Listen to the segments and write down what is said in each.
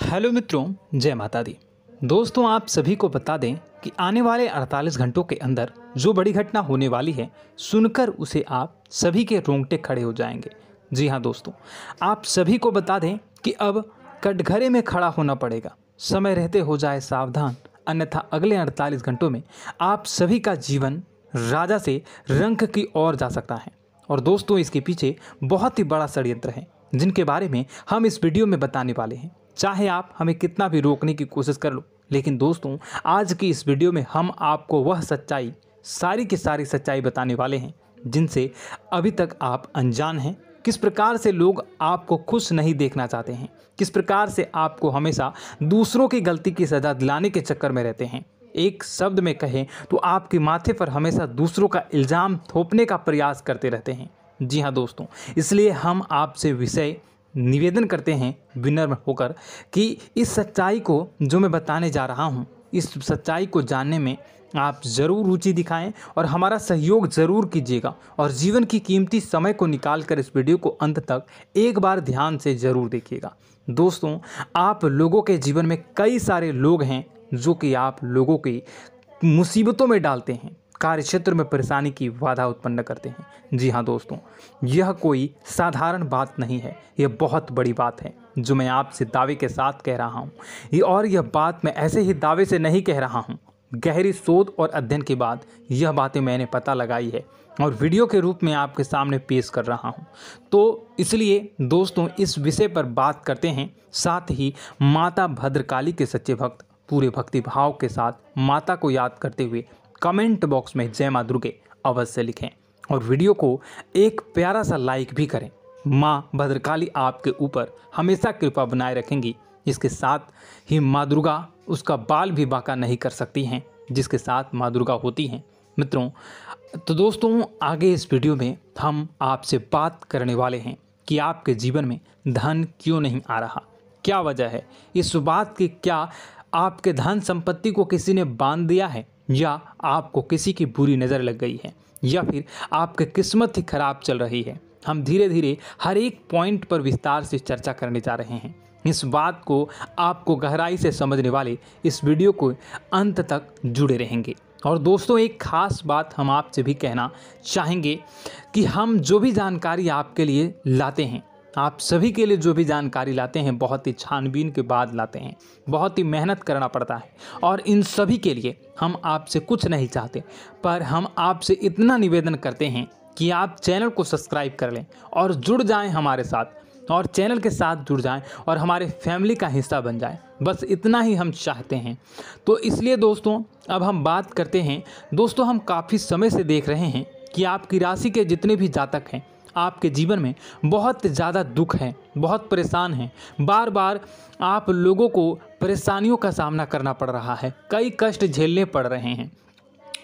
Hello मित्रों, जय माता दी। दोस्तों, आप सभी को बता दें कि आने वाले 48 घंटों के अंदर जो बड़ी घटना होने वाली है, सुनकर उसे आप सभी के रोंगटे खड़े हो जाएंगे। जी हाँ दोस्तों, आप सभी को बता दें कि अब कटघरे में खड़ा होना पड़ेगा। समय रहते हो जाए सावधान, अन्यथा अगले 48 घंटों में आप सभी का जीवन राजा से रंक की ओर जा सकता है। और दोस्तों, इसके पीछे बहुत ही बड़ा षड्यंत्र है, जिनके बारे में हम इस वीडियो में बताने वाले हैं। चाहे आप हमें कितना भी रोकने की कोशिश कर लो, लेकिन दोस्तों, आज की इस वीडियो में हम आपको वह सच्चाई, सारी की सारी सच्चाई बताने वाले हैं जिनसे अभी तक आप अनजान हैं। किस प्रकार से लोग आपको खुश नहीं देखना चाहते हैं, किस प्रकार से आपको हमेशा दूसरों की गलती की सज़ा दिलाने के चक्कर में रहते हैं। एक शब्द में कहें तो आपके माथे पर हमेशा दूसरों का इल्ज़ाम थोपने का प्रयास करते रहते हैं। जी हाँ दोस्तों, इसलिए हम आपसे विषय निवेदन करते हैं विनम्र होकर कि इस सच्चाई को जो मैं बताने जा रहा हूँ, इस सच्चाई को जानने में आप ज़रूर रुचि दिखाएं और हमारा सहयोग ज़रूर कीजिएगा। और जीवन की कीमती समय को निकाल कर इस वीडियो को अंत तक एक बार ध्यान से ज़रूर देखिएगा। दोस्तों, आप लोगों के जीवन में कई सारे लोग हैं जो कि आप लोगों की मुसीबतों में डालते हैं, कार्य क्षेत्र में परेशानी की बाधा उत्पन्न करते हैं। जी हाँ दोस्तों, यह कोई साधारण बात नहीं है, यह बहुत बड़ी बात है जो मैं आपसे दावे के साथ कह रहा हूँ। यह बात मैं ऐसे ही दावे से नहीं कह रहा हूँ। गहरी शोध और अध्ययन के बाद यह बातें मैंने पता लगाई है और वीडियो के रूप में आपके सामने पेश कर रहा हूँ। तो इसलिए दोस्तों, इस विषय पर बात करते हैं। साथ ही माता भद्रकाली के सच्चे भक्त पूरे भक्ति भाव के साथ माता को याद करते हुए कमेंट बॉक्स में जय मां दुर्गे अवश्य लिखें और वीडियो को एक प्यारा सा लाइक भी करें। मां भद्रकाली आपके ऊपर हमेशा कृपा बनाए रखेंगी। इसके साथ ही मां दुर्गा उसका बाल भी बांका नहीं कर सकती हैं, जिसके साथ मां दुर्गा होती हैं। मित्रों, तो दोस्तों, आगे इस वीडियो में हम आपसे बात करने वाले हैं कि आपके जीवन में धन क्यों नहीं आ रहा, क्या वजह है इस बात की। क्या आपके धन संपत्ति को किसी ने बांध दिया है, या आपको किसी की बुरी नज़र लग गई है, या फिर आपकी किस्मत ही खराब चल रही है। हम धीरे धीरे हर एक पॉइंट पर विस्तार से चर्चा करने जा रहे हैं। इस बात को आपको गहराई से समझने वाले इस वीडियो को अंत तक जुड़े रहेंगे। और दोस्तों, एक खास बात हम आपसे भी कहना चाहेंगे कि हम जो भी जानकारी आपके लिए लाते हैं, आप सभी के लिए जो भी जानकारी लाते हैं, बहुत ही छानबीन के बाद लाते हैं, बहुत ही मेहनत करना पड़ता है। और इन सभी के लिए हम आपसे कुछ नहीं चाहते, पर हम आपसे इतना निवेदन करते हैं कि आप चैनल को सब्सक्राइब कर लें और जुड़ जाएं हमारे साथ, और चैनल के साथ जुड़ जाएं और हमारे फैमिली का हिस्सा बन जाएं। बस इतना ही हम चाहते हैं। तो इसलिए दोस्तों, अब हम बात करते हैं। दोस्तों, हम काफ़ी समय से देख रहे हैं कि आपकी राशि के जितने भी जातक हैं, आपके जीवन में बहुत ज़्यादा दुख है, बहुत परेशान हैं। बार बार आप लोगों को परेशानियों का सामना करना पड़ रहा है, कई कष्ट झेलने पड़ रहे हैं।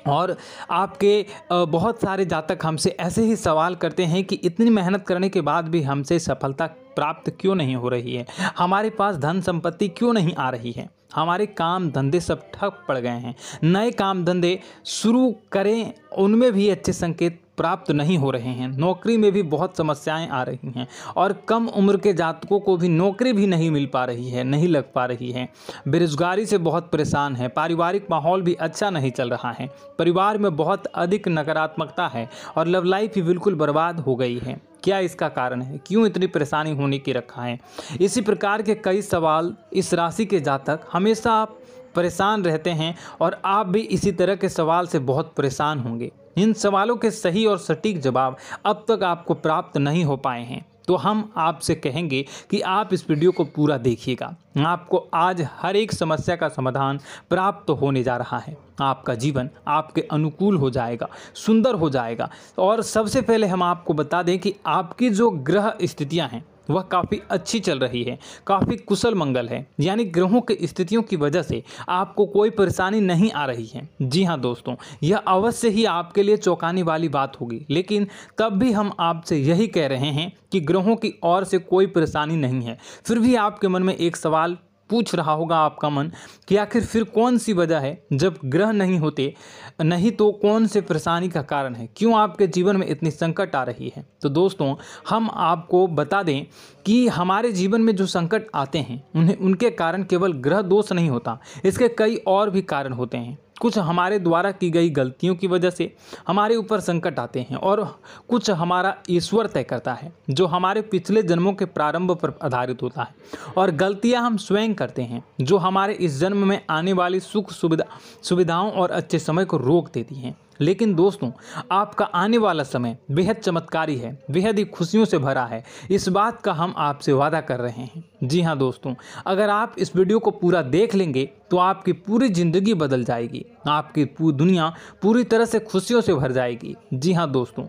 और आपके बहुत सारे जातक हमसे ऐसे ही सवाल करते हैं कि इतनी मेहनत करने के बाद भी हमसे सफलता प्राप्त क्यों नहीं हो रही है, हमारे पास धन संपत्ति क्यों नहीं आ रही है, हमारे काम धंधे सब ठप पड़ गए हैं, नए काम धंधे शुरू करें उनमें भी अच्छे संकेत प्राप्त नहीं हो रहे हैं, नौकरी में भी बहुत समस्याएं आ रही हैं, और कम उम्र के जातकों को भी नौकरी भी नहीं मिल पा रही है, नहीं लग पा रही है, बेरोजगारी से बहुत परेशान है, पारिवारिक माहौल भी अच्छा नहीं चल रहा है, परिवार में बहुत अधिक नकारात्मकता है, और लव लाइफ भी बिल्कुल बर्बाद हो गई है। क्या इसका कारण है, क्यों इतनी परेशानी होने की रखा है? इसी प्रकार के कई सवाल इस राशि के जातक हमेशा आप परेशान रहते हैं, और आप भी इसी तरह के सवाल से बहुत परेशान होंगे। इन सवालों के सही और सटीक जवाब अब तक आपको प्राप्त नहीं हो पाए हैं, तो हम आपसे कहेंगे कि आप इस वीडियो को पूरा देखिएगा। आपको आज हर एक समस्या का समाधान प्राप्त होने जा रहा है। आपका जीवन आपके अनुकूल हो जाएगा, सुंदर हो जाएगा। और सबसे पहले हम आपको बता दें कि आपकी जो ग्रह स्थितियां हैं वह काफ़ी अच्छी चल रही है, काफ़ी कुशल मंगल है, यानी ग्रहों की स्थितियों की वजह से आपको कोई परेशानी नहीं आ रही है। जी हाँ दोस्तों, यह अवश्य ही आपके लिए चौंकाने वाली बात होगी, लेकिन तब भी हम आपसे यही कह रहे हैं कि ग्रहों की ओर से कोई परेशानी नहीं है। फिर भी आपके मन में एक सवाल पूछ रहा होगा आपका मन कि आखिर फिर कौन सी वजह है, जब ग्रह नहीं होते नहीं तो कौन से परेशानी का कारण है, क्यों आपके जीवन में इतनी संकट आ रही है। तो दोस्तों हम आपको बता दें कि हमारे जीवन में जो संकट आते हैं उनके कारण केवल ग्रह दोष नहीं होता, इसके कई और भी कारण होते हैं। कुछ हमारे द्वारा की गई गलतियों की वजह से हमारे ऊपर संकट आते हैं और कुछ हमारा ईश्वर तय करता है, जो हमारे पिछले जन्मों के प्रारंभ पर आधारित होता है। और गलतियां हम स्वयं करते हैं, जो हमारे इस जन्म में आने वाली सुख सुविधाओं और अच्छे समय को रोक देती हैं। लेकिन दोस्तों आपका आने वाला समय बेहद चमत्कारी है, बेहद ही खुशियों से भरा है, इस बात का हम आपसे वादा कर रहे हैं। जी हाँ दोस्तों, अगर आप इस वीडियो को पूरा देख लेंगे तो आपकी पूरी ज़िंदगी बदल जाएगी, आपकी पूरी दुनिया पूरी तरह से खुशियों से भर जाएगी। जी हाँ दोस्तों,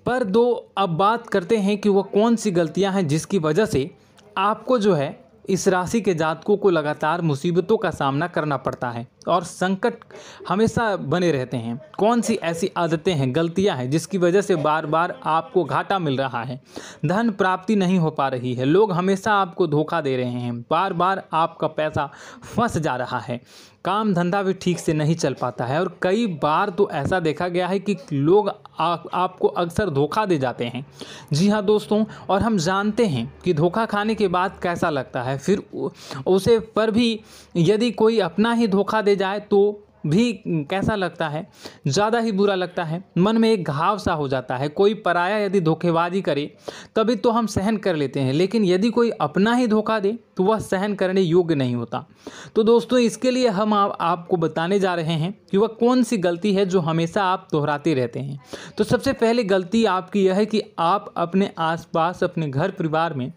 पर अब बात करते हैं कि वह कौन सी गलतियाँ हैं जिसकी वजह से आपको जो है इस राशि के जातकों को लगातार मुसीबतों का सामना करना पड़ता है और संकट हमेशा बने रहते हैं। कौन सी ऐसी आदतें हैं, गलतियां हैं जिसकी वजह से बार बार आपको घाटा मिल रहा है, धन प्राप्ति नहीं हो पा रही है, लोग हमेशा आपको धोखा दे रहे हैं, बार बार आपका पैसा फंस जा रहा है, काम धंधा भी ठीक से नहीं चल पाता है और कई बार तो ऐसा देखा गया है कि लोग आपको अक्सर धोखा दे जाते हैं। जी हाँ दोस्तों, और हम जानते हैं कि धोखा खाने के बाद कैसा लगता है, फिर उसे पर भी यदि कोई अपना ही धोखा दे जाए तो भी कैसा लगता है, ज़्यादा ही बुरा लगता है, मन में एक घाव सा हो जाता है। कोई पराया यदि धोखेबाजी करे तभी तो हम सहन कर लेते हैं, लेकिन यदि कोई अपना ही धोखा दे तो वह सहन करने योग्य नहीं होता। तो दोस्तों इसके लिए हम आपको बताने जा रहे हैं कि वह कौन सी गलती है जो हमेशा आप दोहराते रहते हैं। तो सबसे पहले गलती आपकी यह है कि आप अपने आसपास, अपने घर परिवार में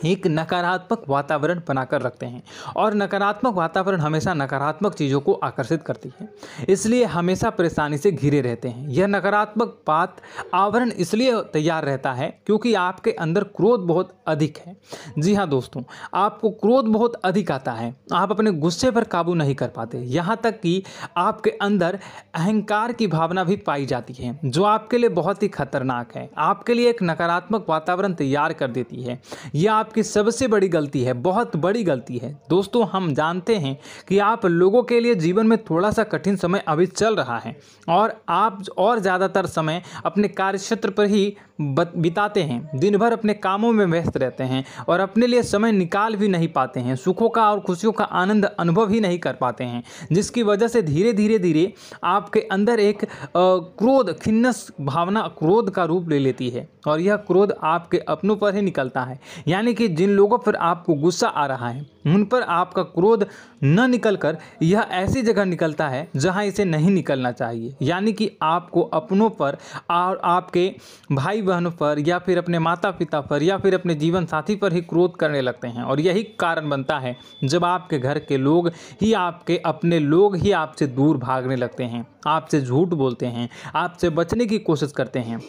एक नकारात्मक वातावरण बनाकर रखते हैं और नकारात्मक वातावरण हमेशा नकारात्मक चीज़ों को आकर्षित करती है, इसलिए हमेशा परेशानी से घिरे रहते हैं। यह नकारात्मक आवरण इसलिए तैयार रहता है क्योंकि आपके अंदर क्रोध बहुत अधिक है। जी हाँ दोस्तों, आपको क्रोध बहुत अधिक आता है, आप अपने गुस्से पर काबू नहीं कर पाते, यहाँ तक कि आपके अंदर अहंकार की भावना भी पाई जाती है, जो आपके लिए बहुत ही खतरनाक है, आपके लिए एक नकारात्मक वातावरण तैयार कर देती है। यह आपकी सबसे बड़ी गलती है, बहुत बड़ी गलती है। दोस्तों हम जानते हैं कि आप लोगों के लिए जीवन में थोड़ा सा कठिन समय अभी चल रहा है और आप और ज़्यादातर समय अपने कार्यक्षेत्र पर ही बिताते हैं, दिन भर अपने कामों में व्यस्त रहते हैं और अपने लिए समय निकाल भी नहीं पाते हैं, सुखों का और खुशियों का आनंद अनुभव ही नहीं कर पाते हैं, जिसकी वजह से धीरे धीरे आपके अंदर एक क्रोध, खिन्नस भावना क्रोध का रूप ले लेती है और यह क्रोध आपके अपनों पर ही निकलता है। यानी कि जिन लोगों पर आपको गुस्सा आ रहा है उन पर आपका क्रोध न निकलकर यह ऐसी जगह निकलता है जहां इसे नहीं निकलना चाहिए, यानी कि आपको अपनों पर और आपके भाई बहनों पर या फिर अपने माता पिता पर या फिर अपने जीवन साथी पर ही क्रोध करने लगते हैं। और यही कारण बनता है जब आपके घर के लोग ही, आपके अपने लोग ही आपसे दूर भागने लगते हैं, आपसे झूठ बोलते हैं, आपसे बचने की कोशिश करते हैं,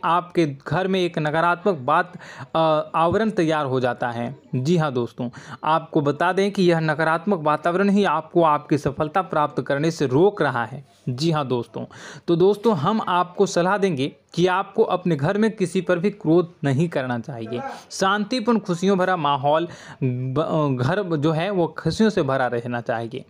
आपके घर में एक नकारात्मक आवरण तैयार हो जाता है। जी हाँ दोस्तों, आपको बता दें कि यह नकारात्मक वातावरण ही आपको आपकी सफलता प्राप्त करने से रोक रहा है। जी हाँ दोस्तों, तो दोस्तों हम आपको सलाह देंगे कि आपको अपने घर में किसी पर भी क्रोध नहीं करना चाहिए। शांतिपूर्ण खुशियों भरा माहौल, घर जो है वो खुशियों से भरा रहना चाहिए।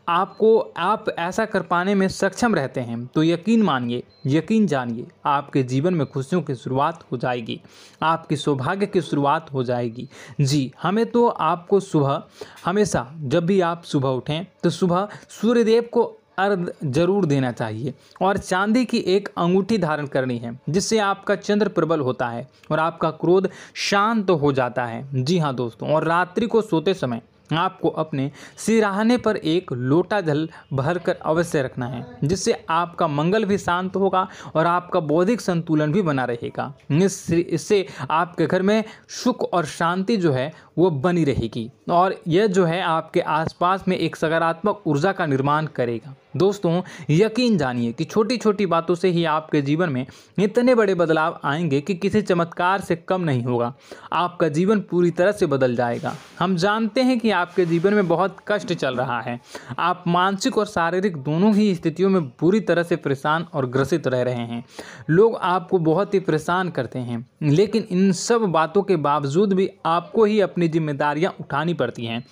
आप ऐसा कर पाने में सक्षम रहते हैं तो यकीन मानिए, यकीन जानिए, आपके जीवन में खुशियों की शुरुआत हो जाएगी, आपकी सौभाग्य की शुरुआत हो जाएगी। जी, हमें तो आपको सुबह, हमेशा जब भी आप सुबह उठें तो सुबह सूर्यदेव को अर्घ जरूर देना चाहिए और चांदी की एक अंगूठी धारण करनी है, जिससे आपका चंद्र प्रबल होता है और आपका क्रोध शांत हो जाता है। जी हाँ दोस्तों, और रात्रि को सोते समय आपको अपने सिरहाने पर एक लोटा जल भरकर अवश्य रखना है, जिससे आपका मंगल भी शांत होगा और आपका बौद्धिक संतुलन भी बना रहेगा। इससे आपके घर में सुख और शांति जो है वो बनी रहेगी और यह जो है आपके आसपास में एक सकारात्मक ऊर्जा का निर्माण करेगा। दोस्तों यकीन जानिए कि छोटी छोटी बातों से ही आपके जीवन में इतने बड़े बदलाव आएंगे कि किसी चमत्कार से कम नहीं होगा। आपका जीवन पूरी तरह से बदल जाएगा। हम जानते हैं कि आपके जीवन में बहुत कष्ट चल रहा है। आप मानसिक और शारीरिक दोनों ही स्थितियों में बुरी तरह से परेशान और ग्रसित रह रहे हैं। लोग आपको बहुत ही परेशान करते हैं, लेकिन इन सब बातों के बावजूद भी आपको ही अपनी जिम्मेदारियां उठानी पड़ती हैं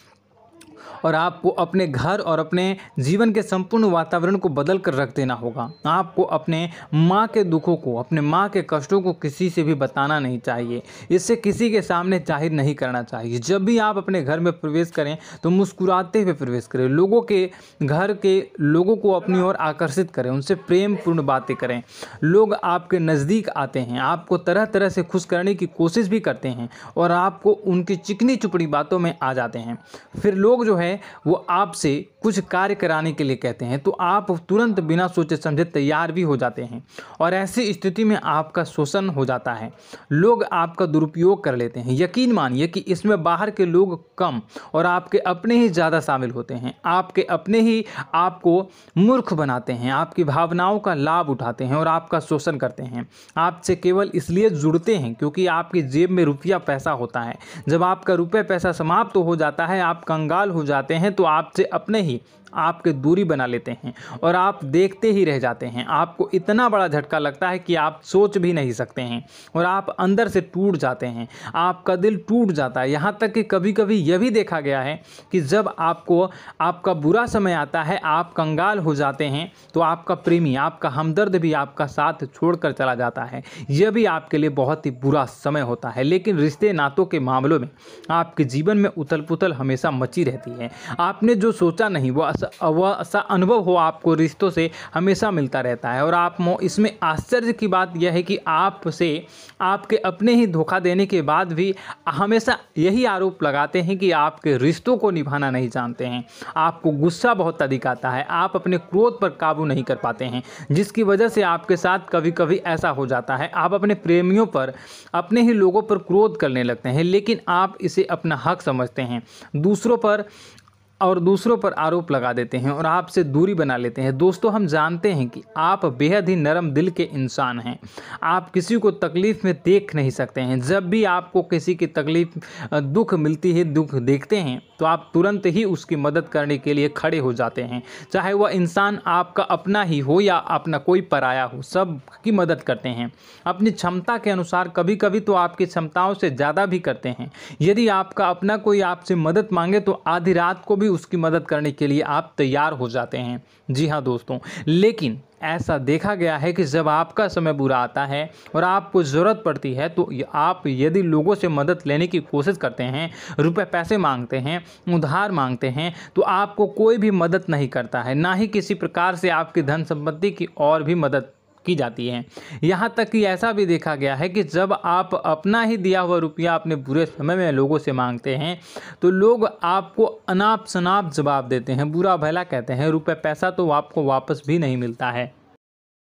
और आपको अपने घर और अपने जीवन के संपूर्ण वातावरण को बदल कर रख देना होगा। आपको अपने माँ के दुखों को, अपने माँ के कष्टों को किसी से भी बताना नहीं चाहिए। इससे किसी के सामने जाहिर नहीं करना चाहिए। जब भी आप अपने घर में प्रवेश करें तो मुस्कुराते हुए प्रवेश करें। लोगों के घर के लोगों को अपनी ओर आकर्षित करें, उनसे प्रेमपूर्ण बातें करें। लोग आपके नज़दीक आते हैं, आपको तरह तरह से खुश करने की कोशिश भी करते हैं और आपको उनकी चिकनी चुपड़ी बातों में आ जाते हैं। फिर लोग जो है वो आपसे कुछ कार्य कराने के लिए कहते हैं तो आप तुरंत बिना सोचे समझे तैयार भी हो जाते हैं और ऐसी स्थिति में आपका शोषण हो जाता है। लोग आपका दुरुपयोग कर लेते हैं। यकीन मानिए कि इसमें बाहर के लोग कम और आपके अपने ही ज़्यादा शामिल होते हैं। आपके अपने ही आपको मूर्ख बनाते हैं, आपकी भावनाओं का लाभ उठाते हैं और आपका शोषण करते हैं। आपसे केवल इसलिए जुड़ते हैं क्योंकि आपकी जेब में रुपया पैसा होता है। जब आपका रुपया पैसा समाप्त हो जाता है, आप कंगाल हो जाते हैं तो आपसे अपने ही आपके दूरी बना लेते हैं और आप देखते ही रह जाते हैं। आपको इतना बड़ा झटका लगता है कि आप सोच भी नहीं सकते हैं और आप अंदर से टूट जाते हैं। आपका दिल टूट जाता है। यहाँ तक कि कभी कभी यह भी देखा गया है कि जब आपको आपका बुरा समय आता है, आप कंगाल हो जाते हैं तो आपका प्रेमी, आपका हमदर्द भी आपका साथ छोड़कर चला जाता है। यह भी आपके लिए बहुत ही बुरा समय होता है। लेकिन रिश्ते नातों के मामलों में आपके जीवन में उथल पुथल हमेशा मची रहती है। आपने जो सोचा नहीं वो ऐसा अनुभव हो आपको रिश्तों से हमेशा मिलता रहता है। और आप इसमें आश्चर्य की बात यह है कि आपसे आपके अपने ही धोखा देने के बाद भी हमेशा यही आरोप लगाते हैं कि आपके रिश्तों को निभाना नहीं जानते हैं। आपको गुस्सा बहुत अधिक आता है, आप अपने क्रोध पर काबू नहीं कर पाते हैं, जिसकी वजह से आपके साथ कभी कभी ऐसा हो जाता है आप अपने प्रेमियों पर, अपने ही लोगों पर क्रोध करने लगते हैं। लेकिन आप इसे अपना हक समझते हैं, दूसरों पर आरोप लगा देते हैं और आपसे दूरी बना लेते हैं। दोस्तों हम जानते हैं कि आप बेहद ही नरम दिल के इंसान हैं। आप किसी को तकलीफ़ में देख नहीं सकते हैं। जब भी आपको किसी की तकलीफ़, दुख मिलती है, दुख देखते हैं तो आप तुरंत ही उसकी मदद करने के लिए खड़े हो जाते हैं। चाहे वह इंसान आपका अपना ही हो या अपना कोई पराया हो, सब की मदद करते हैं अपनी क्षमता के अनुसार। कभी कभी तो आपकी क्षमताओं से ज़्यादा भी करते हैं। यदि आपका अपना कोई आपसे मदद मांगे तो आधी रात को भी उसकी मदद करने के लिए आप तैयार हो जाते हैं। जी हाँ दोस्तों, लेकिन ऐसा देखा गया है कि जब आपका समय बुरा आता है और आपको ज़रूरत पड़ती है तो आप यदि लोगों से मदद लेने की कोशिश करते हैं, रुपए पैसे मांगते हैं, उधार मांगते हैं, तो आपको कोई भी मदद नहीं करता है। ना ही किसी प्रकार से आपकी धन संपत्ति की और भी मदद की जाती है। यहाँ तक कि ऐसा भी देखा गया है कि जब आप अपना ही दिया हुआ रुपया अपने बुरे समय में लोगों से मांगते हैं तो लोग आपको अनाप शनाप जवाब देते हैं, बुरा भला कहते हैं। रुपये पैसा तो आपको वापस भी नहीं मिलता है।